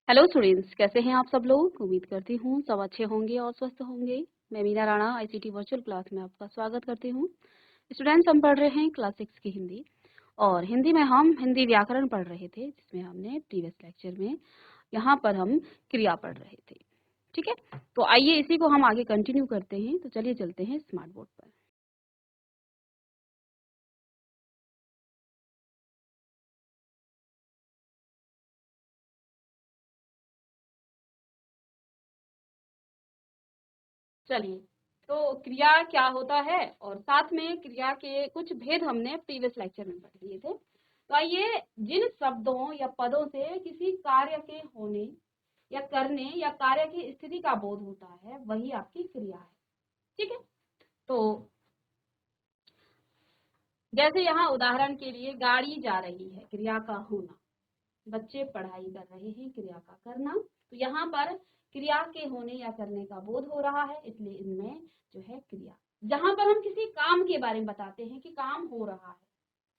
Hello students, कैसे हैं आप सब लोग। उम्मीद करती हूँ सब अच्छे होंगे और स्वस्थ होंगे। मैं Meena Rana ICT virtual class में आपका स्वागत करती हूँ। स्टूडेंट्स, हम पढ़ रहे हैं क्लास 6 की हिंदी, और हिंदी में हम हिंदी व्याकरण पढ़ रहे थे, जिसमें हमने प्रीवियस लेक्चर में यहाँ पर हम क्रिया पढ़ रहे थे। ठीक है, तो आइए इसी को हम आगे कंटिन्यू करते हैं। तो चलिए चलते हैं स्मार्ट बोर्ड पर। चलिए, तो क्रिया क्या होता है और साथ में क्रिया के कुछ भेद हमने प्रीवियस लेक्चर में पढ़ लिए थे। तो आइए, जिन शब्दों या पदों से किसी कार्य के होने या करने या कार्य की स्थिति का बोध होता है, वही आपकी क्रिया है। ठीक है, तो जैसे यहाँ उदाहरण के लिए गाड़ी जा रही है, क्रिया का होना। बच्चे पढ़ाई कर रहे हैं, क्रिया का करना। तो यहाँ पर क्रिया के होने या करने का बोध हो रहा है, इसलिए इनमें जो है क्रिया। जहां पर हम किसी काम के बारे में बताते हैं कि काम हो रहा है,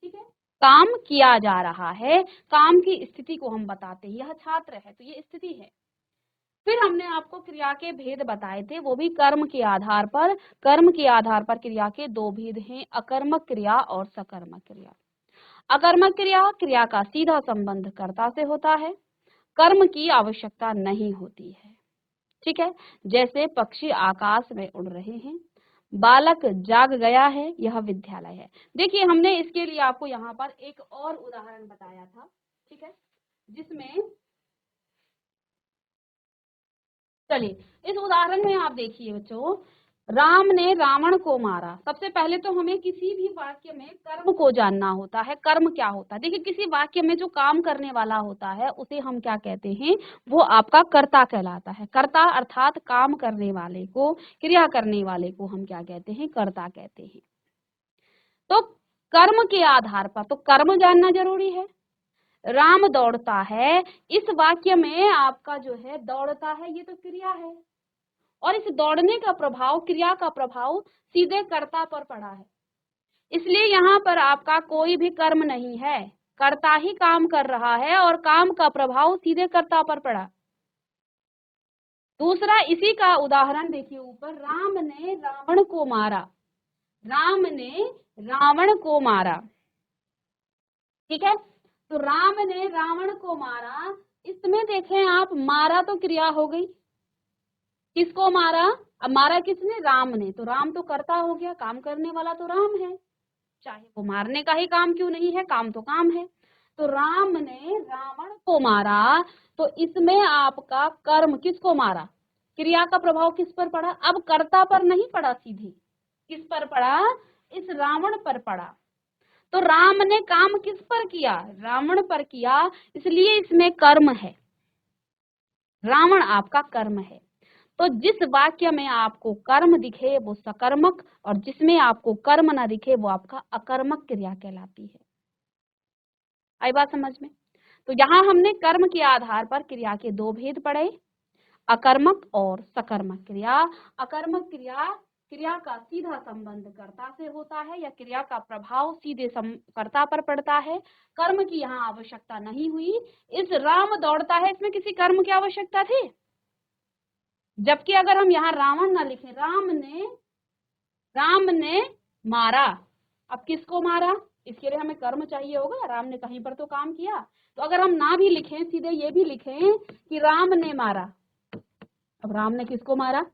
ठीक है, काम किया जा रहा है, काम की स्थिति को हम बताते हैं। यह छात्र है तो ये स्थिति है। फिर हमने आपको क्रिया के भेद बताए थे, वो भी कर्म के आधार पर। कर्म के आधार पर क्रिया के दो भेद हैं, अकर्मक क्रिया और सकर्मक क्रिया। अकर्मक क्रिया, क्रिया का सीधा संबंध कर्ता से होता है, कर्म की आवश्यकता नहीं होती है। ठीक है, जैसे पक्षी आकाश में उड़ रहे हैं, बालक जाग गया है, यह विद्यालय है। देखिए, हमने इसके लिए आपको यहाँ पर एक और उदाहरण बताया था, ठीक है, जिसमें चलिए इस उदाहरण में आप देखिए बच्चों, राम ने रावण को मारा। सबसे पहले तो हमें किसी भी वाक्य में कर्म को जानना होता है। कर्म क्या होता है? देखिए, किसी वाक्य में जो काम करने वाला होता है उसे हम क्या कहते हैं? वो आपका कर्ता कहलाता है। कर्ता अर्थात काम करने वाले को, क्रिया करने वाले को हम क्या कहते हैं? कर्ता कहते हैं। तो कर्म के आधार पर तो कर्म जानना जरूरी है। राम दौड़ता है, इस वाक्य में आपका जो है दौड़ता है, ये तो क्रिया है, और इस दौड़ने का प्रभाव, क्रिया का प्रभाव सीधे कर्ता पर पड़ा है, इसलिए यहाँ पर आपका कोई भी कर्म नहीं है। कर्ता ही काम कर रहा है और काम का प्रभाव सीधे कर्ता पर पड़ा। दूसरा, इसी का उदाहरण देखिए ऊपर, राम ने रावण को मारा। राम ने रावण को मारा, ठीक है, तो राम ने रावण को मारा। इसमें देखें आप, मारा तो क्रिया हो गई। किसको मारा? अब मारा किसने? राम ने। तो राम तो कर्ता हो गया, काम करने वाला तो राम है, चाहे वो मारने का ही काम क्यों नहीं है, काम तो काम है। तो राम ने रावण को मारा, तो इसमें आपका कर्म, किसको मारा, क्रिया का प्रभाव किस पर पड़ा? अब कर्ता पर नहीं पड़ा, सीधे किस पर पड़ा? इस रावण पर पड़ा। तो राम ने काम किस पर किया? रावण पर किया, इसलिए इसमें कर्म है। रावण आपका कर्म है। तो जिस वाक्य में आपको कर्म दिखे वो सकर्मक, और जिसमें आपको कर्म ना दिखे वो आपका अकर्मक क्रिया कहलाती है। आई बात समझ में? तो यहाँ हमने कर्म के आधार पर क्रिया के दो भेद पढ़े, अकर्मक और सकर्मक क्रिया। अकर्मक क्रिया, क्रिया का सीधा संबंध कर्ता से होता है या क्रिया का प्रभाव सीधे कर्ता पर पड़ता है, कर्म की यहाँ आवश्यकता नहीं हुई। इस राम दौड़ता है, इसमें किसी कर्म की आवश्यकता थी? जबकि अगर हम यहाँ रावण ना लिखें, राम ने मारा, अब किसको मारा? इसके लिए हमें कर्म चाहिए होगा, राम ने कहीं पर तो काम किया। तो अगर हम ना भी लिखें, सीधे ये भी लिखें कि राम ने मारा, अब राम ने किसको मारा?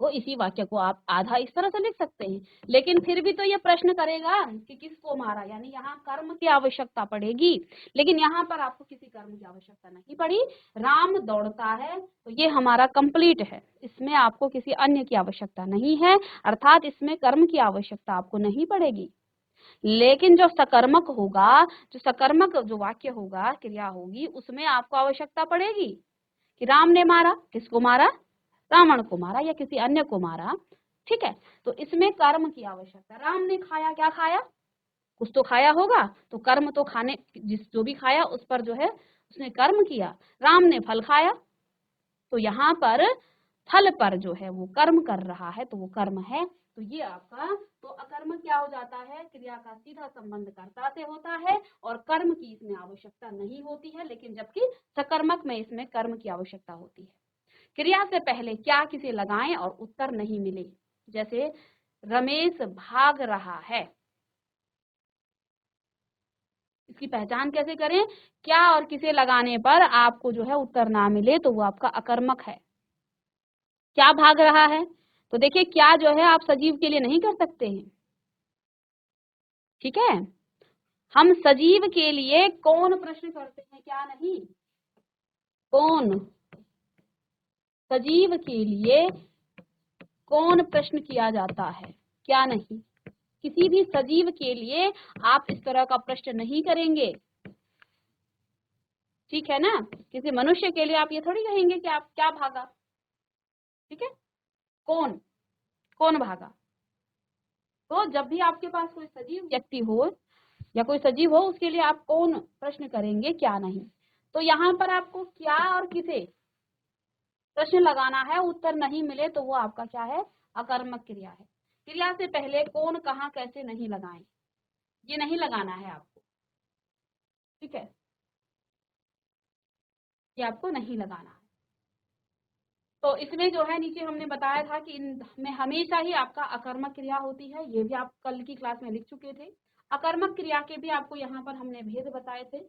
वो इसी वाक्य को आप आधा इस तरह से लिख सकते हैं, लेकिन फिर भी तो ये प्रश्न करेगा कि किसको मारा, यानी यहाँ कर्म की आवश्यकता पड़ेगी। लेकिन यहाँ पर आपको किसी कर्म की आवश्यकता नहीं पड़ी। राम दौड़ता है तो ये हमारा कंप्लीट है, इसमें आपको किसी अन्य की आवश्यकता नहीं है, अर्थात इसमें कर्म की आवश्यकता आपको नहीं पड़ेगी। लेकिन जो सकर्मक होगा, जो सकर्मक जो वाक्य होगा, क्रिया होगी, उसमें आपको आवश्यकता पड़ेगी कि राम ने मारा, किसको मारा? रावण को मारा या किसी अन्य को मारा। ठीक है, तो इसमें कर्म की आवश्यकता। राम ने खाया, क्या खाया? कुछ तो खाया होगा, तो कर्म तो खाने, जो भी खाया उस पर जो है उसने कर्म किया। राम ने फल खाया, तो यहाँ पर फल पर जो है वो कर्म कर रहा है, तो वो कर्म है। तो ये आपका, तो अकर्मक क्या हो जाता है, क्रिया का सीधा संबंध कर्ता से होता है और कर्म की इसमें आवश्यकता नहीं होती है, लेकिन जबकि सकर्मक में इसमें कर्म की आवश्यकता होती है। क्रिया से पहले क्या किसे लगाएं और उत्तर नहीं मिले, जैसे रमेश भाग रहा है, इसकी पहचान कैसे करें, क्या और किसे लगाने पर आपको जो है उत्तर ना मिले तो वो आपका अकर्मक है। क्या भाग रहा है, तो देखिए क्या जो है आप सजीव के लिए नहीं कर सकते हैं, ठीक है। हम सजीव के लिए कौन प्रश्न करते हैं, क्या नहीं, कौन, सजीव के लिए कौन प्रश्न किया जाता है, क्या नहीं। किसी भी सजीव के लिए आप इस तरह का प्रश्न नहीं करेंगे, ठीक है ना। किसी मनुष्य के लिए आप ये थोड़ी कहेंगे कि आप क्या भागा, ठीक है, कौन, कौन भागा। तो जब भी आपके पास कोई सजीव व्यक्ति हो या कोई सजीव हो, उसके लिए आप कौन प्रश्न करेंगे, क्या नहीं। तो यहाँ पर आपको क्या और किसे प्रश्न लगाना है, उत्तर नहीं मिले तो वो आपका क्या है, अकर्मक क्रिया है। क्रिया से पहले कौन, कहाँ, कैसे नहीं लगाएं, ये नहीं लगाना है आपको, ठीक है, ये आपको नहीं लगाना है। तो इसमें जो है नीचे हमने बताया था कि इनमें हमेशा ही आपका अकर्मक क्रिया होती है, ये भी आप कल की क्लास में लिख चुके थे। अकर्मक क्रिया के भी आपको यहाँ पर हमने भेद बताए थे।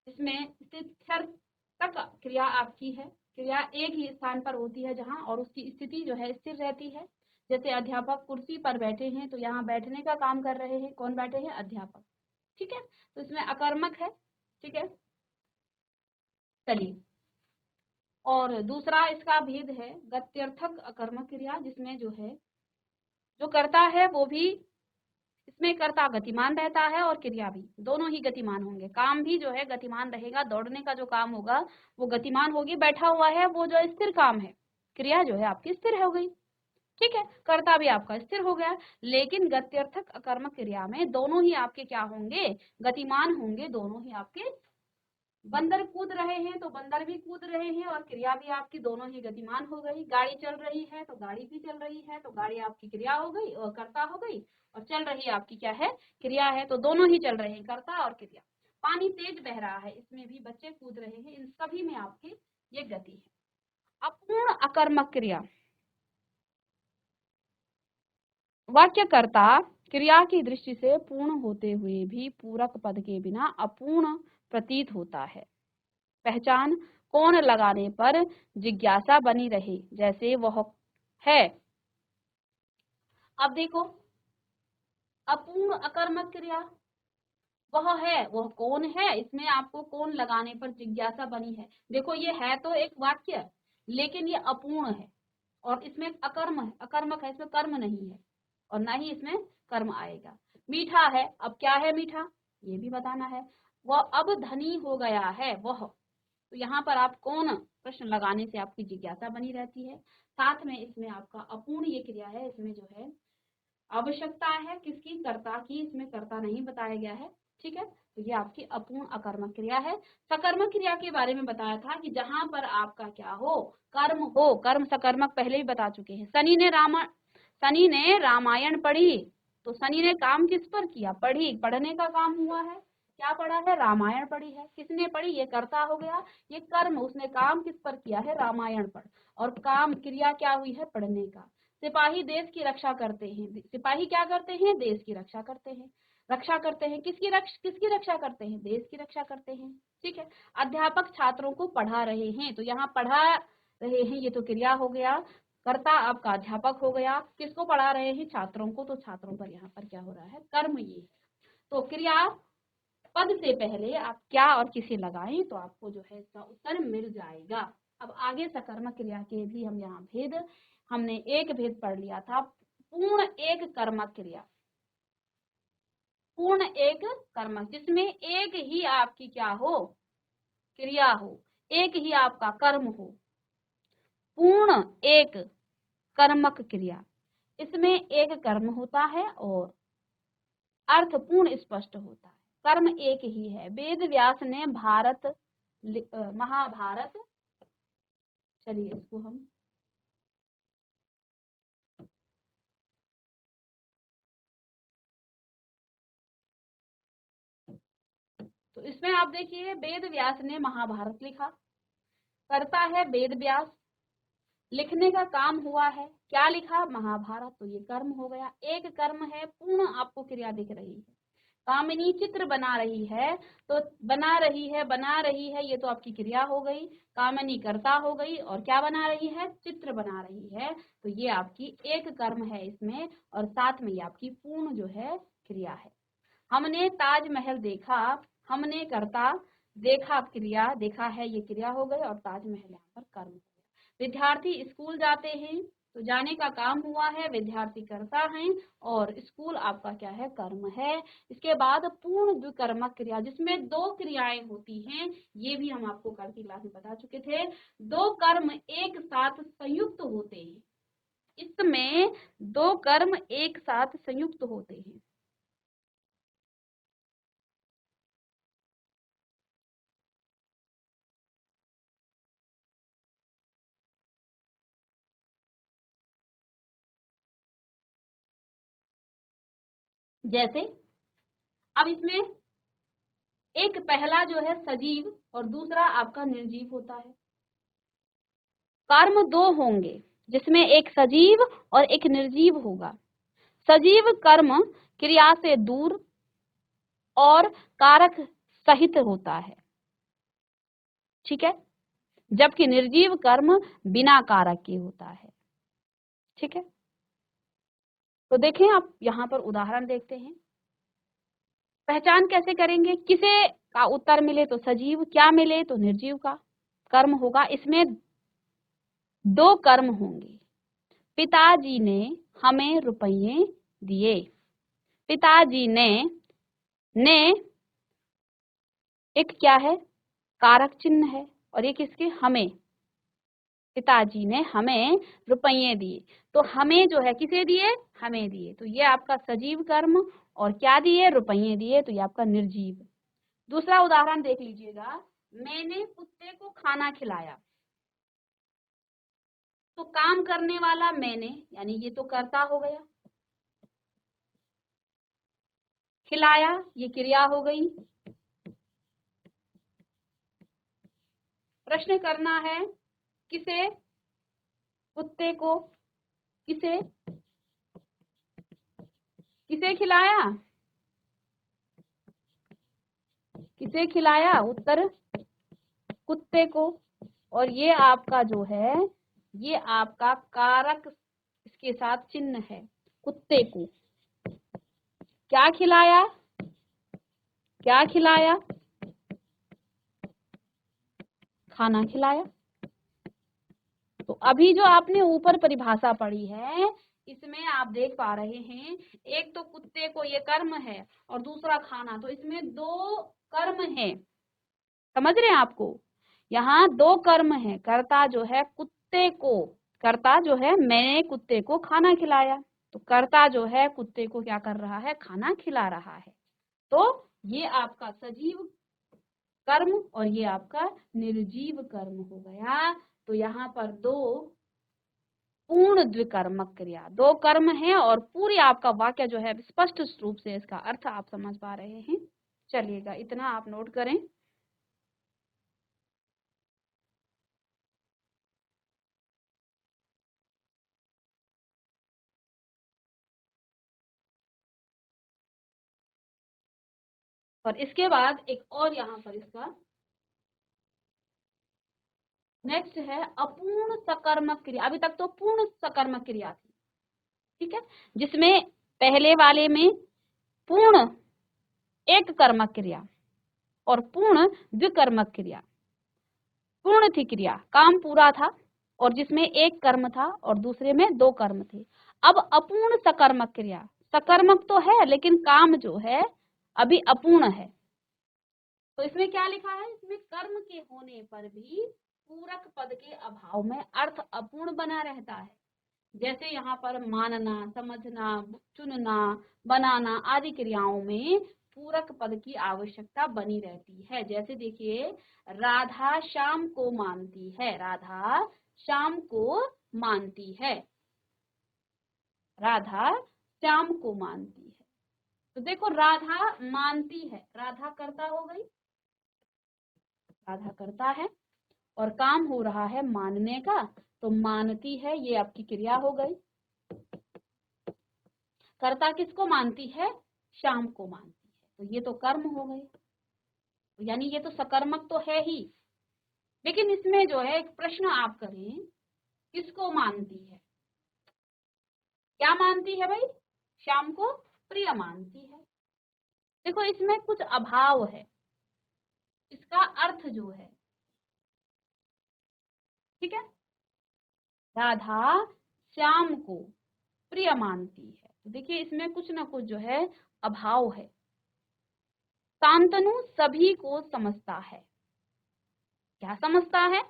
इसमें स्थित्यर्थक क्रिया आपकी है, क्रिया एक ही स्थान पर होती है जहाँ, और उसकी स्थिति जो है स्थिर रहती है। जैसे अध्यापक कुर्सी पर बैठे हैं, तो यहाँ बैठने का काम कर रहे हैं, कौन बैठे हैं, अध्यापक, ठीक है। तो इसमें अकर्मक है, ठीक है। चलिए, और दूसरा इसका भेद है गत्यर्थक अकर्मक क्रिया, जिसमें जो है जो करता है वो भी, इसमें कर्ता गतिमान रहता है और क्रिया भी, दोनों ही गतिमान होंगे। काम भी जो है गतिमान रहेगा, दौड़ने का जो काम होगा वो गतिमान होगी, बैठा हुआ है वो जो स्थिर काम है, क्रिया जो है आपकी स्थिर हो गई, ठीक है, कर्ता भी आपका स्थिर हो गया। लेकिन गत्यर्थक अकर्मक क्रिया में दोनों ही आपके क्या होंगे, गतिमान होंगे, दोनों ही आपके, बंदर कूद रहे हैं तो बंदर भी कूद रहे हैं और क्रिया भी आपकी दोनों ही गतिमान हो गई। गाड़ी चल रही है तो गाड़ी भी चल रही है, तो गाड़ी आपकी क्रिया हो गई और कर्ता हो गई, और चल रही आपकी क्या है, क्रिया है, तो दोनों ही चल रहे हैं, कर्ता और क्रिया। पानी तेज बह रहा है, इसमें भी बच्चे कूद रहे हैं, इन सभी में आपकी ये गति है। अपूर्ण अकर्मक क्रिया, वाक्यकर्ता क्रिया की दृष्टि से पूर्ण होते हुए भी पूरक पद के बिना अपूर्ण प्रतीत होता है। पहचान, कौन लगाने पर जिज्ञासा बनी रहे, जैसे वह है। अब देखो, अपूर्ण अकर्मक क्रिया, वह है, वह कौन है, इसमें आपको कौन लगाने पर जिज्ञासा बनी है। देखो ये है तो एक वाक्य, लेकिन ये अपूर्ण है और इसमें अकर्म है, अकर्मक है, इसमें कर्म नहीं है और ना ही इसमें कर्म आएगा। मीठा है, अब क्या है मीठा, ये भी बताना है। वह अब धनी हो गया है, वह, तो यहाँ पर आप कौन प्रश्न लगाने से आपकी जिज्ञासा बनी रहती है। साथ में इसमें आपका अपूर्ण ये क्रिया है, इसमें जो है आवश्यकता है किसकी, कर्ता की, इसमें कर्ता नहीं बताया गया है, ठीक है। तो ये आपकी अपूर्ण अकर्मक क्रिया है। सकर्मक क्रिया के बारे में बताया था कि जहां पर आपका क्या हो, कर्म हो, कर्म सकर्मक पहले ही बता चुके हैं। शनि ने रामायण पढ़ी, तो शनि ने काम किस पर किया, पढ़ी, पढ़ने का काम हुआ है, क्या पढ़ा है, रामायण पढ़ी है। किसने पढ़ी, ये कर्ता हो गया, ये कर्म, उसने काम किस पर किया है, रामायण पर, और काम क्रिया क्या हुई है, पढ़ने का। सिपाही देश की रक्षा करते हैं, सिपाही क्या करते हैं, देश की रक्षा करते हैं, रक्षा करते हैं, किसकी रक्षा करते हैं, देश की रक्षा करते हैं, ठीक है। अध्यापक छात्रों को पढ़ा रहे हैं, तो यहाँ पढ़ा रहे हैं, ये तो क्रिया हो गया, कर्ता आपका अध्यापक हो गया, किसको पढ़ा रहे हैं, छात्रों को, तो छात्रों पर यहाँ पर क्या हो रहा है, कर्म, ये। तो क्रिया पद से पहले आप क्या और किसे लगाएं तो आपको जो है इसका उत्तर मिल जाएगा। अब आगे सकर्मक क्रिया के भी हम यहाँ भेद, हमने एक भेद पढ़ लिया था, पूर्ण एक कर्मक क्रिया, पूर्ण एक कर्मक, जिसमें एक ही आपकी क्या हो, क्रिया हो, एक ही आपका कर्म हो, पूर्ण एक कर्मक क्रिया, इसमें एक कर्म होता है और अर्थ पूर्ण स्पष्ट होता है, कर्म एक ही है। वेद व्यास ने महाभारत, चलिए इसको हम तो इसमें आप देखिए वेद व्यास ने महाभारत लिखा, करता है वेद व्यास, लिखने का काम हुआ है, क्या लिखा? महाभारत। तो ये कर्म हो गया, एक कर्म है, पूर्ण आपको क्रिया दिख रही है। कामिनी चित्र बना रही है, तो बना रही है, ये तो आपकी क्रिया हो गई। कामिनी कर्ता हो गई, और क्या बना रही है? चित्र बना रही है। तो ये आपकी एक कर्म है इसमें, और साथ में ये आपकी पूर्ण जो है क्रिया है। हमने ताजमहल देखा, हमने कर्ता, देखा क्रिया, देखा है ये क्रिया हो गई, और ताजमहल यहाँ पर कर्म हो गया। विद्यार्थी स्कूल जाते हैं, तो जाने का काम हुआ है, विद्यार्थी करता है, और स्कूल आपका क्या है? कर्म है। इसके बाद पूर्ण द्विकर्मक क्रिया, जिसमें दो क्रियाएं होती हैं, ये भी हम आपको कल की क्लास में बता चुके थे। दो कर्म एक साथ संयुक्त होते हैं, इसमें दो कर्म एक साथ संयुक्त होते हैं। जैसे अब इसमें एक पहला जो है सजीव और दूसरा आपका निर्जीव होता है। कर्म दो होंगे, जिसमें एक सजीव और एक निर्जीव होगा। सजीव कर्म क्रिया से दूर और कारक सहित होता है, ठीक है, जबकि निर्जीव कर्म बिना कारक के होता है, ठीक है। तो देखें, आप यहाँ पर उदाहरण देखते हैं। पहचान कैसे करेंगे? किसे का उत्तर मिले तो सजीव, क्या मिले तो निर्जीव का कर्म होगा। इसमें दो कर्म होंगे। पिताजी ने हमें रुपये दिए। पिताजी ने एक क्या है? कारक चिन्ह है, और एक इसके हमें। पिताजी ने हमें रुपये दिए, तो हमें जो है किसे दिए? हमें दिए, तो ये आपका सजीव कर्म, और क्या दिए? रुपये दिए, तो ये आपका निर्जीव। दूसरा उदाहरण देख लीजिएगा। मैंने कुत्ते को खाना खिलाया, तो काम करने वाला मैंने, यानी ये तो कर्ता हो गया। खिलाया ये क्रिया हो गई। प्रश्न करना है, किसे? कुत्ते को। किसे? किसे खिलाया? किसे खिलाया? उत्तर कुत्ते को। और ये आपका जो है, ये आपका कारक इसके साथ चिन्ह है, कुत्ते को। क्या खिलाया? क्या खिलाया? खाना खिलाया। तो अभी जो आपने ऊपर परिभाषा पढ़ी है, इसमें आप देख पा रहे हैं, एक तो कुत्ते को ये कर्म है, और दूसरा खाना, तो इसमें दो कर्म है। समझ रहे हैं आपको? यहाँ दो कर्म है। कर्ता जो है कुत्ते को, कर्ता जो है मैंने कुत्ते को खाना खिलाया, तो कर्ता जो है कुत्ते को क्या कर रहा है? खाना खिला रहा है। तो ये आपका सजीव कर्म और ये आपका निर्जीव कर्म हो गया। तो यहाँ पर दो पूर्ण द्विकर्मक क्रिया, दो कर्म है, और पूरी आपका वाक्य जो है स्पष्ट रूप से इसका अर्थ आप समझ पा रहे हैं। चलिएगा, इतना आप नोट करें। और इसके बाद एक और यहाँ पर इसका नेक्स्ट है अपूर्ण सकर्मक क्रिया। अभी तक तो पूर्ण सकर्मक क्रिया थी, ठीक है, जिसमें पहले वाले में पूर्ण एक कर्मक क्रिया और पूर्ण द्विकर्मक क्रिया। पूर्ण थी क्रिया, काम पूरा था, और जिसमें एक कर्म था और दूसरे में दो कर्म थे। अब अपूर्ण सकर्मक क्रिया, सकर्मक तो है लेकिन काम जो है अभी अपूर्ण है। तो इसमें क्या लिखा है? इसमें कर्म के होने पर भी पूरक पद के अभाव में अर्थ अपूर्ण बना रहता है। जैसे यहाँ पर मानना, समझना, चुनना, बनाना आदि क्रियाओं में पूरक पद की आवश्यकता बनी रहती है। जैसे देखिए, राधा श्याम को मानती है। राधा श्याम को मानती है। राधा श्याम को मानती है। तो देखो, राधा मानती है, राधा कर्ता हो गई, राधा करता है और काम हो रहा है मानने का, तो मानती है, ये आपकी क्रिया हो गई। कर्ता किसको मानती है? श्याम को मानती है, तो ये तो कर्म हो गई, यानी ये तो सकर्मक तो है ही। लेकिन इसमें जो है एक प्रश्न आप करें, किसको मानती है? क्या मानती है भाई? श्याम को प्रिय मानती है। देखो इसमें कुछ अभाव है, इसका अर्थ जो है, ठीक है, राधा श्याम को प्रिय मानती है, तो देखिए इसमें कुछ ना कुछ जो है अभाव है। शांतनु सभी को समझता है, क्या समझता है?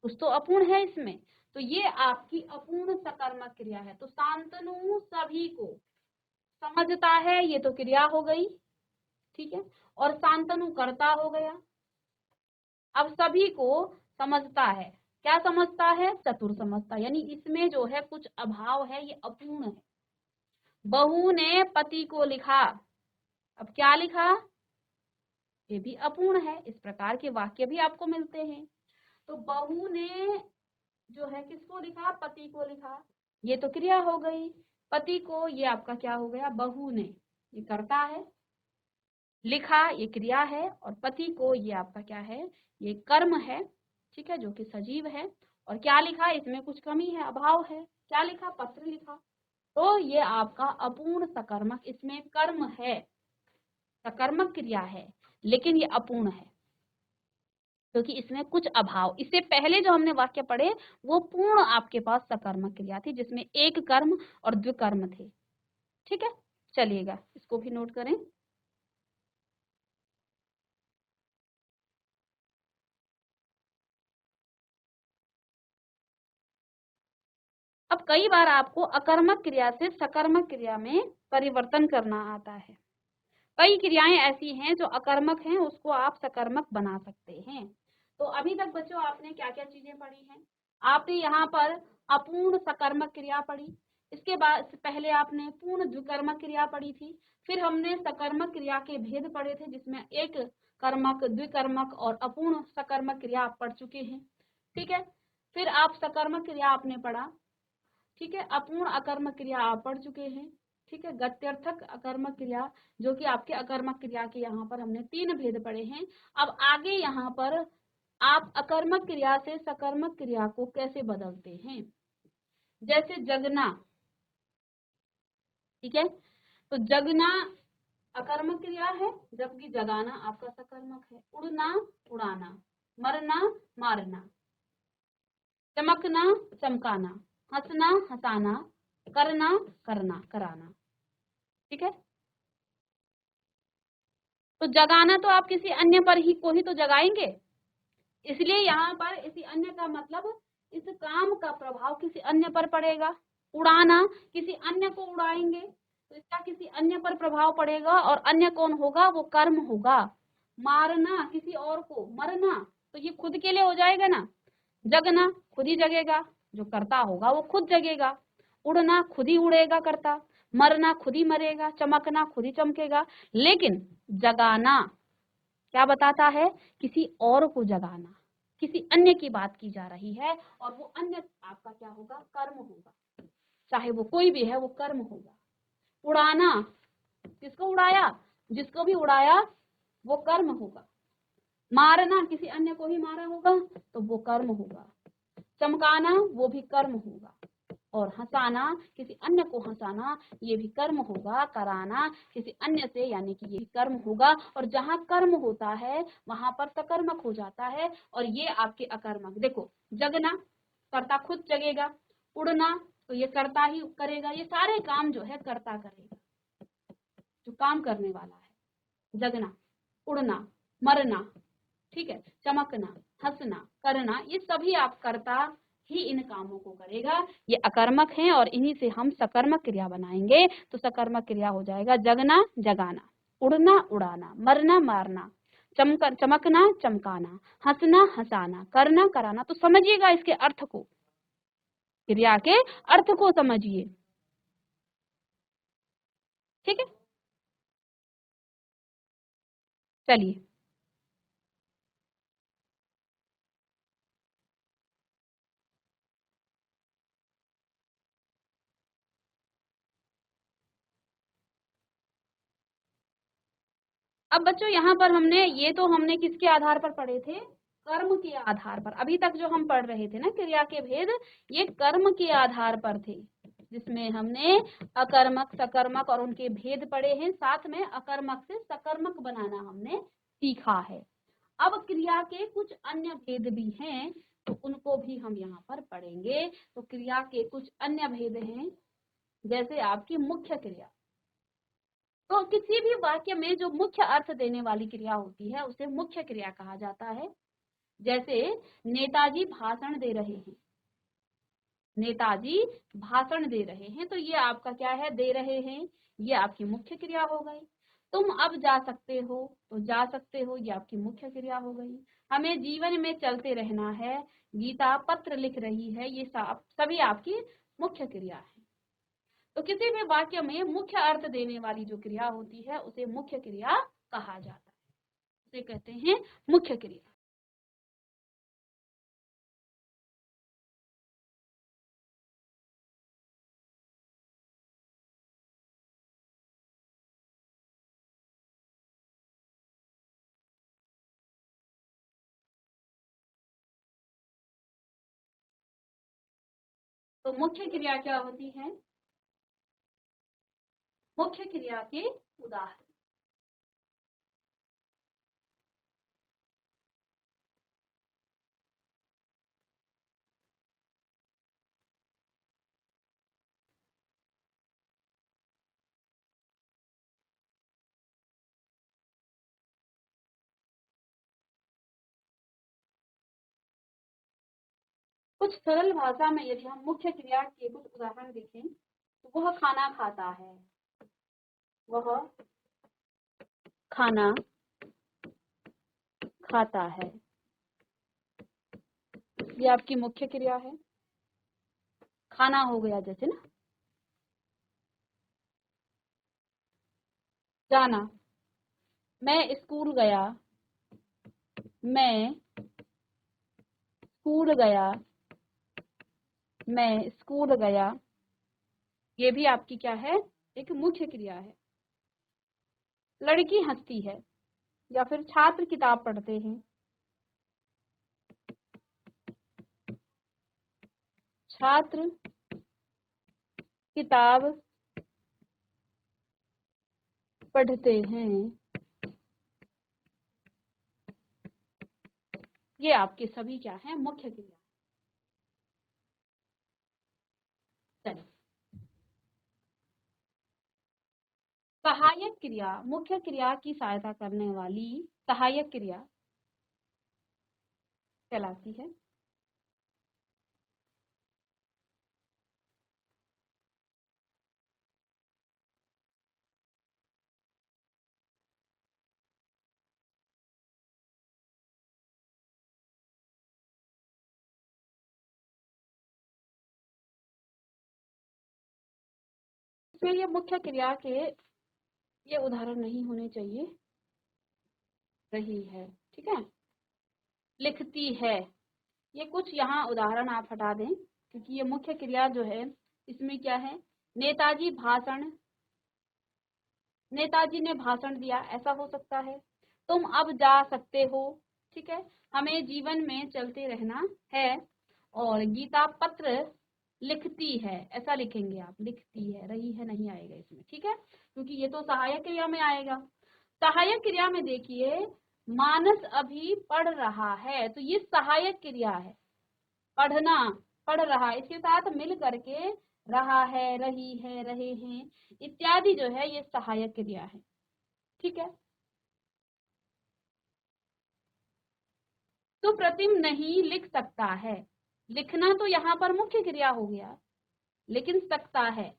कुछ तो अपूर्ण है इसमें, तो ये आपकी अपूर्ण सकर्मक क्रिया है। तो शांतनु सभी को समझता है, ये तो क्रिया हो गई, ठीक है, और शांतनु कर्ता हो गया। अब सभी को समझता है, क्या समझता है? चतुर समझता, यानी इसमें जो है कुछ अभाव है, ये अपूर्ण है। बहू ने पति को लिखा, अब क्या लिखा? ये भी अपूर्ण है। इस प्रकार के वाक्य भी आपको मिलते हैं। तो बहू ने जो है किसको लिखा? पति को लिखा, ये तो क्रिया हो गई। पति को, ये आपका क्या हो गया? बहू ने, ये कर्ता है। लिखा, ये क्रिया है, और पति को, ये आपका क्या है? ये कर्म है, ठीक है, जो कि सजीव है। और क्या लिखा? इसमें कुछ कमी है, अभाव है। क्या लिखा? पत्र लिखा। तो ये आपका अपूर्ण सकर्मक, इसमें कर्म है, सकर्मक क्रिया है, लेकिन ये अपूर्ण है क्योंकि इसमें कुछ अभाव। इससे पहले जो हमने वाक्य पढ़े वो पूर्ण आपके पास सकर्मक क्रिया थी, जिसमें एक कर्म और द्विकर्म थे, ठीक है। चलिएगा, इसको भी नोट करें। अब कई बार आपको अकर्मक क्रिया से सकर्मक क्रिया में परिवर्तन करना आता है। कई क्रियाएं ऐसी हैं जो अकर्मक हैं, उसको आप सकर्मक बना सकते हैं। तो अभी तक बच्चों आपने क्या क्या चीजें पढ़ी हैं? आपने यहाँ पर अपूर्ण सकर्मक क्रिया पढ़ी, इसके बाद पहले आपने पूर्ण द्विकर्मक क्रिया पढ़ी थी, फिर हमने सकर्मक क्रिया के भेद पढ़े थे, जिसमें एक कर्मक, द्विकर्मक और अपूर्ण सकर्मक क्रिया आप पढ़ चुके हैं, ठीक है। फिर आप सकर्मक क्रिया आपने पढ़ा, ठीक है। अपूर्ण अकर्मक क्रिया आप पढ़ चुके हैं, ठीक है। गत्यर्थक अकर्मक क्रिया, जो कि आपके अकर्मक क्रिया के यहाँ पर हमने 3 भेद पढ़े हैं। अब आगे यहाँ पर आप अकर्मक क्रिया से सकर्मक क्रिया को कैसे बदलते हैं। जैसे जगना, ठीक है, तो जगना अकर्मक क्रिया है, जबकि जगाना आपका सकर्मक है। उड़ना, उड़ाना, मरना, मारना, चमकना, चमकाना, हंसना, हंसाना, करना, करना, कराना, ठीक है। तो जगाना तो आप किसी अन्य पर ही को ही तो जगाएंगे, इसलिए यहाँ पर इसी अन्य का मतलब इस काम का प्रभाव किसी अन्य पर पड़ेगा। उड़ाना, किसी अन्य को उड़ाएंगे तो इसका किसी अन्य पर प्रभाव पड़ेगा, और अन्य कौन होगा? वो कर्म होगा। मारना, किसी और को। मरना, तो ये खुद के लिए हो जाएगा ना। जगना, खुद ही जगेगा, जो करता होगा वो खुद जगेगा। उड़ना, खुद ही उड़ेगा करता। मरना, खुद ही मरेगा। चमकना, खुद ही चमकेगा। लेकिन जगाना क्या बताता है? किसी और को जगाना, किसी अन्य की बात की जा रही है, और वो अन्य आपका क्या होगा? कर्म होगा, चाहे वो कोई भी है, वो कर्म होगा। उड़ाना, किसको उड़ाया? जिसको भी उड़ाया वो कर्म होगा। मारना, किसी अन्य को ही मारा होगा तो वो कर्म होगा। चमकाना, वो भी कर्म होगा। और हंसाना, किसी अन्य को हंसाना, ये भी कर्म होगा। कराना, किसी अन्य से, यानी कि ये भी कर्म होगा। और जहाँ कर्म होता है वहां पर सकर्मक हो जाता है, और ये आपके अकर्मक। देखो, जगना, कर्ता खुद जगेगा। उड़ना, तो ये कर्ता ही करेगा। ये सारे काम जो है कर्ता करेगा, जो काम करने वाला है। जगना, उड़ना, मरना, ठीक है, चमकना, हंसना, करना, ये सभी आप कर्ता ही इन कामों को करेगा। ये अकर्मक हैं, और इन्हीं से हम सकर्मक क्रिया बनाएंगे। तो सकर्मक क्रिया हो जाएगा जगना, जगाना, उड़ना, उड़ाना, मरना, मारना, चमकना, चमकाना, हंसना, हंसाना, करना, कराना। तो समझिएगा इसके अर्थ को, क्रिया के अर्थ को समझिए, ठीक है। चलिए अब बच्चों यहाँ पर हमने किसके आधार पर पढ़े थे? कर्म के आधार पर। अभी तक जो हम पढ़ रहे थे ना क्रिया के भेद, ये कर्म के आधार पर थे, जिसमें हमने अकर्मक, सकर्मक और उनके भेद पढ़े हैं। साथ में अकर्मक से सकर्मक बनाना हमने सीखा है। अब क्रिया के कुछ अन्य भेद भी हैं, तो उनको भी हम यहाँ पर पढ़ेंगे। तो क्रिया के कुछ अन्य भेद हैं, जैसे आपकी मुख्य क्रिया। तो किसी भी वाक्य में जो मुख्य अर्थ देने वाली क्रिया होती है उसे मुख्य क्रिया कहा जाता है। जैसे नेताजी भाषण दे रहे हैं, नेताजी भाषण दे रहे हैं, तो ये आपका क्या है? दे रहे हैं, ये आपकी मुख्य क्रिया हो गई। तुम अब जा सकते हो, तो जा सकते हो ये आपकी मुख्य क्रिया हो गई। हमें जीवन में चलते रहना है, गीता पत्र लिख रही है, ये सभी आपकी मुख्य क्रिया है। तो किसी भी वाक्य में मुख्य अर्थ देने वाली जो क्रिया होती है उसे मुख्य क्रिया कहा जाता है, उसे कहते हैं मुख्य क्रिया। तो मुख्य क्रिया क्या होती है? मुख्य क्रिया के उदाहरण। कुछ सरल भाषा में यदि हम मुख्य क्रिया के कुछ उदाहरण देखें, तो वह खाना खाता है, वह खाना खाता है, ये आपकी मुख्य क्रिया है। खाना हो गया जैसे ना। जाना, मैं स्कूल गया, मैं स्कूल गया, मैं स्कूल गया, ये भी आपकी क्या है? एक मुख्य क्रिया है। लड़की हंसती है, या फिर छात्र किताब पढ़ते हैं, छात्र किताब पढ़ते हैं, ये आपके सभी क्या है? मुख्य क्रिया। चलिए, सहायक क्रिया, मुख्य क्रिया की सहायता करने वाली सहायक क्रिया कहलाती है। इसमें ये मुख्य क्रिया के ये उदाहरण नहीं होने चाहिए। रही है, ठीक है। लिखती है, ये कुछ यहाँ उदाहरण आप हटा दें, क्योंकि ये मुख्य क्रिया जो है इसमें क्या है? नेताजी भाषण, नेताजी ने भाषण दिया, ऐसा हो सकता है। तुम अब जा सकते हो, ठीक है। हमें जीवन में चलते रहना है, और गीता पत्र लिखती है, ऐसा लिखेंगे आप। लिखती है, रही है नहीं आएगा इसमें, ठीक है, क्योंकि ये तो सहायक क्रिया में आएगा। सहायक क्रिया में देखिए, मानस अभी पढ़ रहा है, तो ये सहायक क्रिया है। पढ़ना, पढ़ रहा, इसके साथ मिल करके रहा है, रही है, रहे हैं इत्यादि जो है ये सहायक क्रिया है, ठीक है। सुप्रतिम नहीं लिख सकता है, लिखना तो यहाँ पर मुख्य क्रिया हो गया, लेकिन सकता है।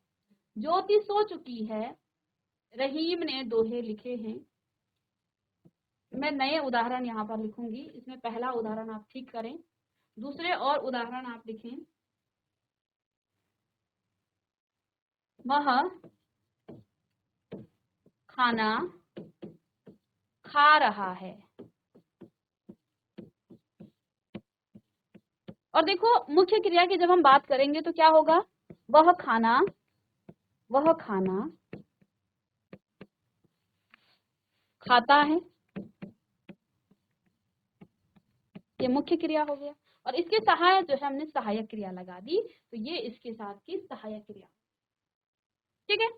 ज्योति सो चुकी है, रहीम ने दोहे लिखे हैं। मैं नए उदाहरण यहाँ पर लिखूंगी, इसमें पहला उदाहरण आप ठीक करें, दूसरे और उदाहरण आप लिखें। वह खाना खा रहा है। और देखो, मुख्य क्रिया की जब हम बात करेंगे तो क्या होगा? वह खाना, वह खाना खाता है, ये मुख्य क्रिया हो गया। और इसके सहायक जो है हमने सहायक क्रिया लगा दी, तो ये इसके साथ की सहायक क्रिया। ठीक है,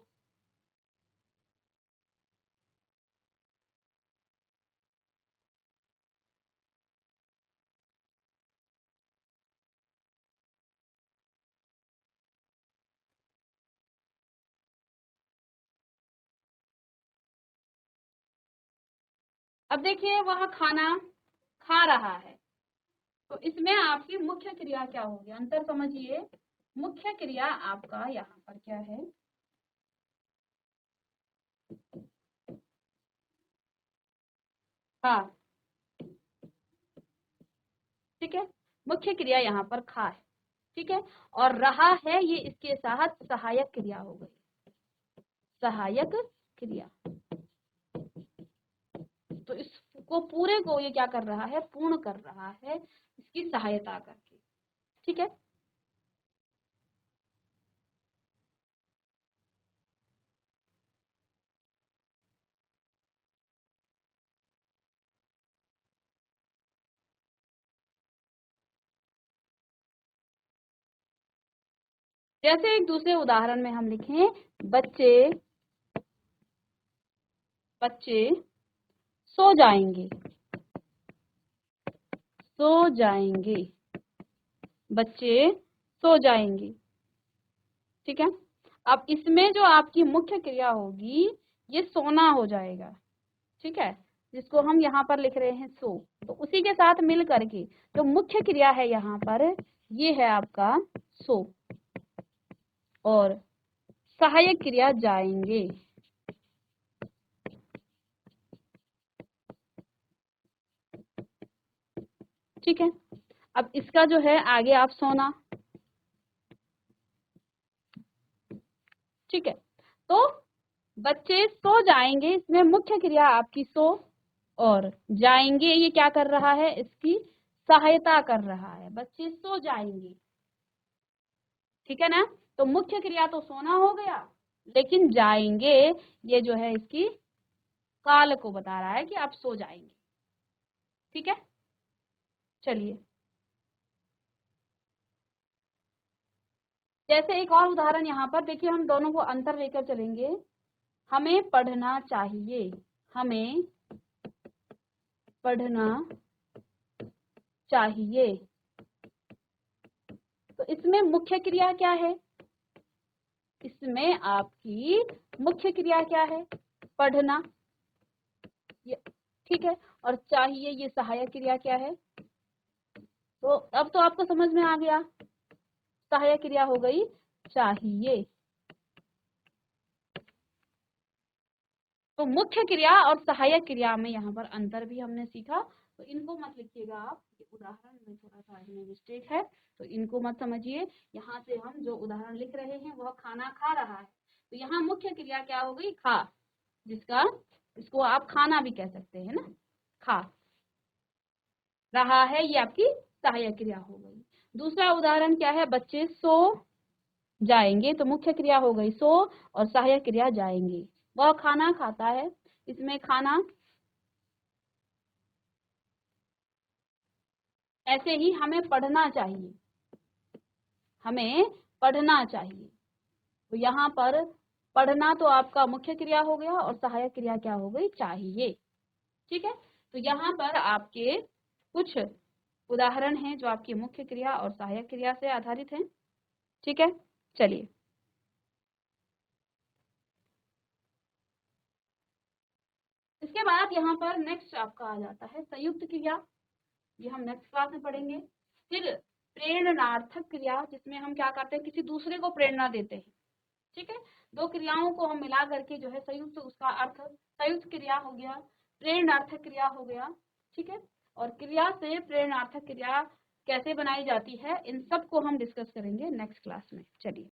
अब देखिए वह खाना खा रहा है, तो इसमें आपकी मुख्य क्रिया क्या होगी, अंतर समझिए। मुख्य क्रिया आपका यहाँ पर क्या है, खा। ठीक है, मुख्य क्रिया यहाँ पर खा है। ठीक है, और रहा है ये इसके साथ सहायक क्रिया हो गई, सहायक क्रिया। तो इसको पूरे को ये क्या कर रहा है, पूर्ण कर रहा है इसकी सहायता करके। ठीक है, जैसे एक दूसरे उदाहरण में हम लिखें, बच्चे बच्चे सो जाएंगे, सो जाएंगे, बच्चे सो जाएंगे। ठीक है, अब इसमें जो आपकी मुख्य क्रिया होगी ये सोना हो जाएगा। ठीक है, जिसको हम यहाँ पर लिख रहे हैं सो, तो उसी के साथ मिल करके जो मुख्य क्रिया है यहाँ पर ये है आपका सो, और सहायक क्रिया जाएंगे। ठीक है, अब इसका जो है आगे आप सोना। ठीक है, तो बच्चे सो जाएंगे, इसमें मुख्य क्रिया आपकी सो, और जाएंगे ये क्या कर रहा है, इसकी सहायता कर रहा है, बच्चे सो जाएंगे। ठीक है ना, तो मुख्य क्रिया तो सोना हो गया, लेकिन जाएंगे ये जो है इसकी काल को बता रहा है कि आप सो जाएंगे। ठीक है, चलिए जैसे एक और उदाहरण यहाँ पर देखिए, हम दोनों को अंतर लेकर चलेंगे। हमें पढ़ना चाहिए, हमें पढ़ना चाहिए, तो इसमें मुख्य क्रिया क्या है, इसमें आपकी मुख्य क्रिया क्या है, पढ़ना। ये ठीक है, और चाहिए ये सहायक क्रिया क्या है। तो अब तो आपको समझ में आ गया, सहायक क्रिया हो गई चाहिए। तो मुख्य क्रिया और सहायक क्रिया में यहाँ पर अंतर भी हमने सीखा, तो इनको मत लिखिएगा आप, उदाहरण में थोड़ा सा इसमें मिस्टेक है, तो इनको मत समझिए। यहाँ से हम जो उदाहरण लिख रहे हैं वह खाना खा रहा है, तो यहाँ मुख्य क्रिया क्या हो गई, खा, जिसका इसको आप खाना भी कह सकते हैं ना, खा रहा है, ये आपकी सहायक क्रिया हो गई। दूसरा उदाहरण क्या है, बच्चे सो जाएंगे, तो मुख्य क्रिया हो गई सो, और सहायक क्रिया जाएंगे, वह खाना खाता है, इसमें खाना। ऐसे ही हमें पढ़ना चाहिए, हमें पढ़ना चाहिए, तो यहाँ पर पढ़ना तो आपका मुख्य क्रिया हो गया, और सहायक क्रिया क्या हो गई, चाहिए। ठीक है, तो यहाँ पर आपके कुछ उदाहरण हैं जो आपकी मुख्य क्रिया और सहायक क्रिया से आधारित हैं। ठीक है, चलिए इसके बाद यहाँ पर नेक्स्ट आपका आ जाता है संयुक्त क्रिया, ये हम नेक्स्ट क्लास में पढ़ेंगे। फिर प्रेरणार्थक क्रिया, जिसमें हम क्या करते हैं, किसी दूसरे को प्रेरणा देते हैं। ठीक है, दो क्रियाओं को हम मिला करके जो है संयुक्त, उसका अर्थ संयुक्त क्रिया हो गया, प्रेरणार्थक क्रिया हो गया। ठीक है, और क्रिया से प्रेरणार्थक क्रिया कैसे बनाई जाती है, इन सब को हम डिस्कस करेंगे नेक्स्ट क्लास में। चलिए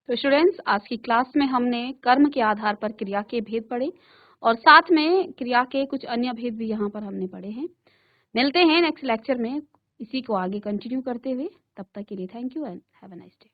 तो स्टूडेंट्स, आज की क्लास में हमने कर्म के आधार पर क्रिया के भेद पढ़े, और साथ में क्रिया के कुछ अन्य भेद भी यहाँ पर हमने पढ़े हैं। मिलते हैं नेक्स्ट लेक्चर में इसी को आगे कंटिन्यू करते हुए। तब तक के लिए thank you and have a nice day.